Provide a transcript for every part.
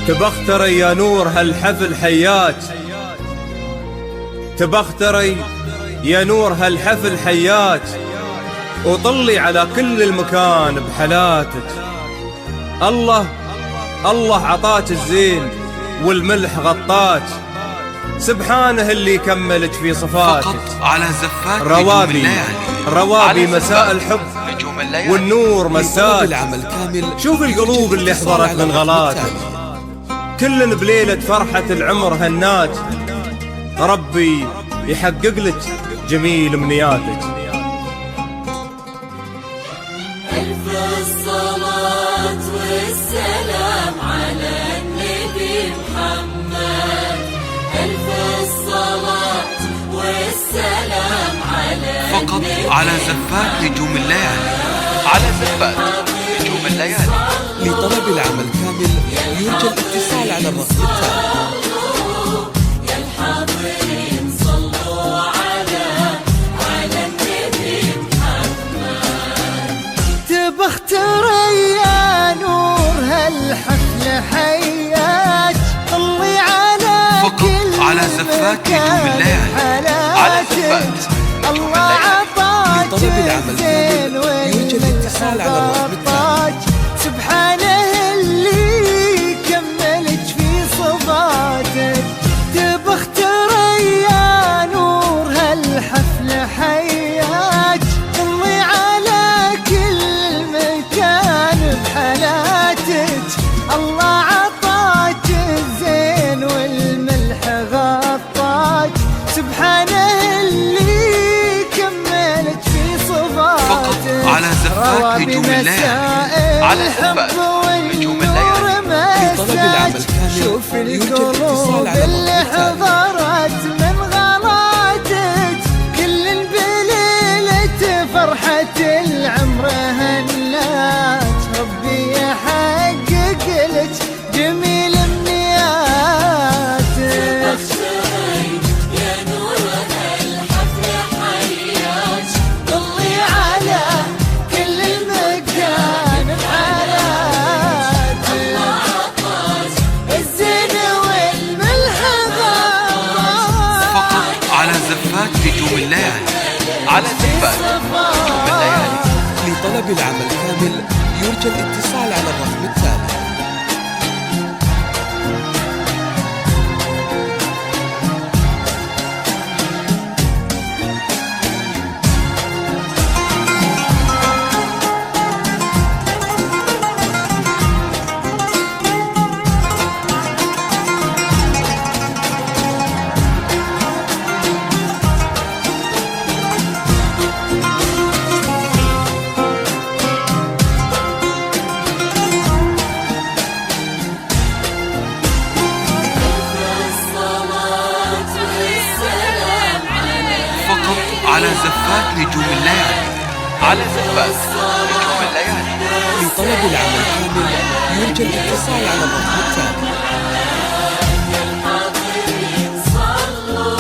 تبختري يا نور هالحفل حياك، تبختري يا نور هالحفل حياك، وطلي على كل المكان بحلاتك. الله عطاك الزين والملح غطاك، سبحانه اللي كملك في صفاتك. فقط على زفات روابي مساء الحب والنور مساك. شوف القلوب اللي حضرت من غلاتك، كل بليلة فرحة العمر هناك. ربي يحقق لك جميل امنياتك. ألف الصلاة والسلام على النبي محمد، ألف الصلاة والسلام على فقط على زفات نجوم الليالي، على زفات نجوم الليالي. لطلب العمل كامل يرجى الاتصال على الرقم التالي. يا الحاضرين صلوا على النبي محمد. تبختري يا نور هالحفل حياك، طلي على فقط على زفات نجوم الليالي، على زفات الله عطاك لطلب العمل كامل يرجى الاتصال على الرقم التالي. سبحانه اللي كملك في صفاتك. تبختري يا نور هالحفل حياك، طلي على كل مكان بحالاتك. الله عطاك الزين والملح غطاك، سبحانه اللي كملك في صفاتك. على زفات نجوم الليالي، على زفات نجوم الليالي. لطلب العمل كامل شوف يرجى الاتصال على اللي الرقم التالي. حضرت من غلاتك، كل بليلة فرحة العمر هناك. ربي يحقق لك جميل امنياتك. يا نور هالحفل حياك، طلي على كل المكان بحالاتك. عطاك الزين والملح غطاك، فقط على زفات نجوم الليالي، على زفات نجوم الليالي. لطلب العمل كامل يرجى الاتصال على الرقم التالي. الصلاة والسلام فقط على زفات نجوم الليالي، على زفات نجوم الليالي. لطلب العمل كامل يرجى الاتصال على الرقم التالي. الحاضرين صلوا،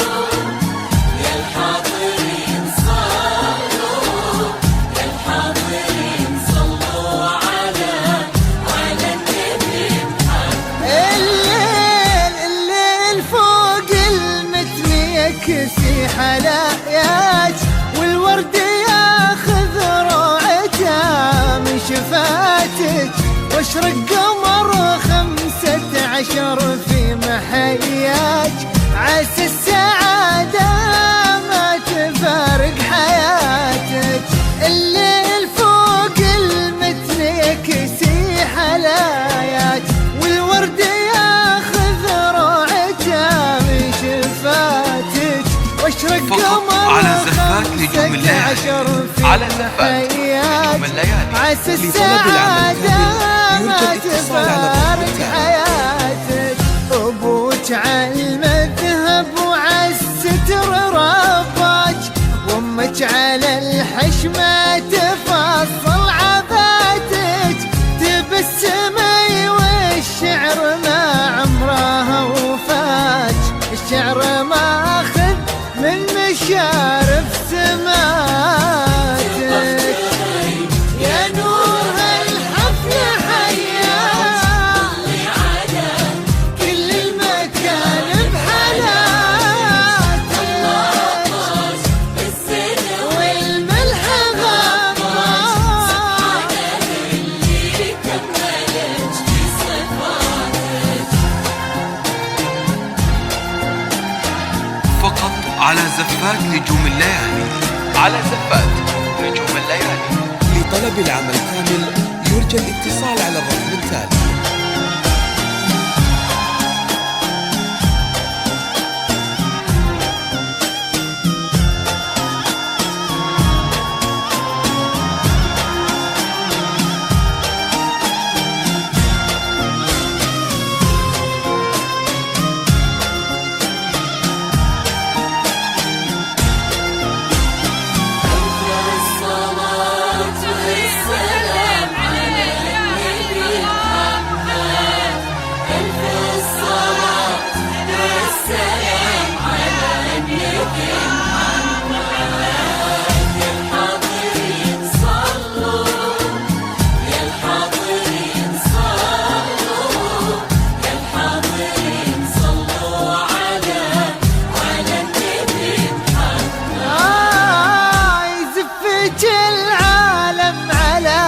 يا الحاضرين صلوا، يا الحاضرين صلوا على النبي محمد. الليل فوق المتن يكسي حلاياك، والورد ياخذ روعته من شفاتك. واشرق قمر 15 في محياك، عسى السعادة ما تفارق حياتك. الليل فوق المتن يكسي حلاياك، والورد ياخذ روعته من شفاتك. واشرق فقط قمر على زفات نجوم الليالي، 15 في على زفات نجوم الليالي. عسى لطلب السعادة العمل ما كامل يرجى الاتصال على الرقم تفارق التالي. حياتك. أبوك عالمذهب وعالستر رباك، وأمك على الحشمة تفصل عباتك. تبسمي والشعر ما عمره وفات، الشعر ماخذ من مشارف سماتك. يا نور هالحفل حياك، على زفات نجوم الليالي. لطلب العمل كامل يرجى الاتصال على الرقم التالي. العالم على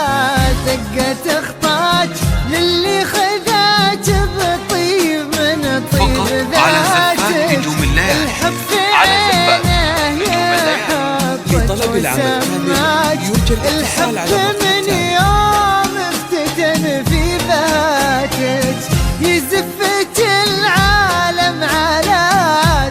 دقة خطاك للي خذاك بطيب من طيب ذاتك. على زفات نجوم الليالي. على زفات نجوم الليالي. لطلب العمل كامل يرجى الاتصال على الرقم من التالي. يوم افتتن في باتك يزفك العالم على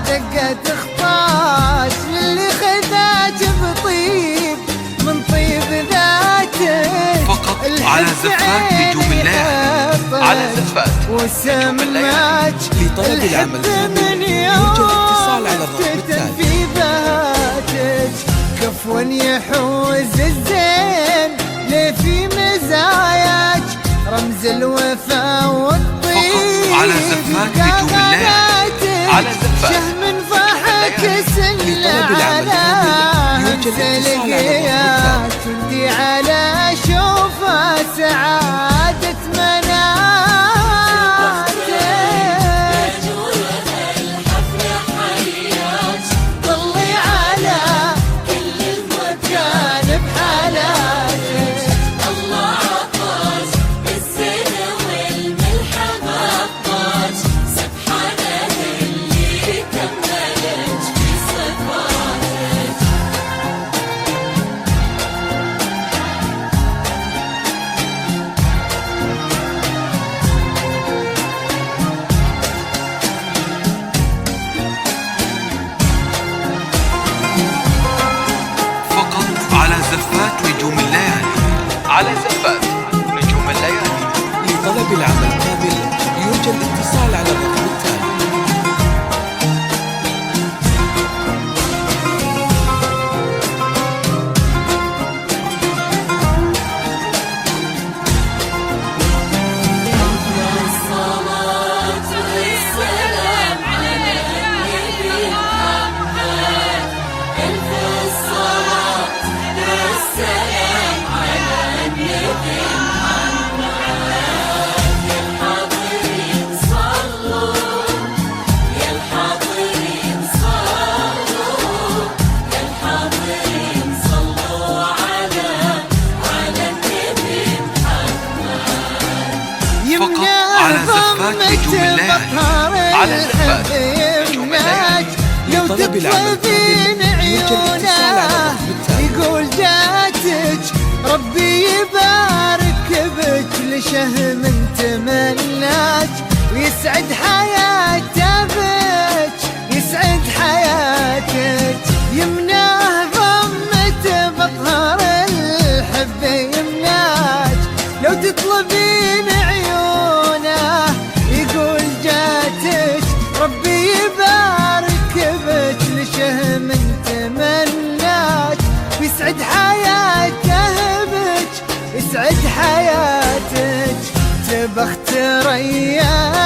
دقة خطاك للي خذاك بطيب من طيب ذاتك. فقط على زفات نجوم الليالي. على زفات نجوم الليالي. لطلب العمل كامل يرجى الاتصال على الرقم التالي. في بهاتك كفوا يحوز الزين ليه في مزاياك رمز الوفا والطيب. فقط على زفات نجوم الليالي. على زفات شهم ضحك سل على همسلقيات تدي على شوفه سعادة مناتك. طلي على كل المكان بحالاتك. الله عطاك بالزين والملح غطاك سبحانه اللي كملك في صفاتك. فقط على زفات نجوم الليالي. على زفات نجوم الليالي. لطلب العمل كامل يرجى الاتصال على الرقم التالي. الصلاة والسلام على النبي محمد. ألف الصلاة والسلام على النبي محمد. يا الحاضرين صلوا يا الحاضرين صلوا يا الحاضرين صلوا على النبي فقط على زفات نجوم الليالي. على زفات نجوم الليالي. لو لطلب العمل تطلبين كامل يرجى الاتصال على عيونه الرقم التالي. يقول جاتك ربي يبارك بك لشهم تمناك ويسعد حياته بك يسعد حياتك. يمناه ضمته بظهر الحب يمناك لو تطلبين عيونه يقول جاتك ربي يبارك بك لشهم تمناك ويسعد حياته بك يسعد حياتك. تبخت ريان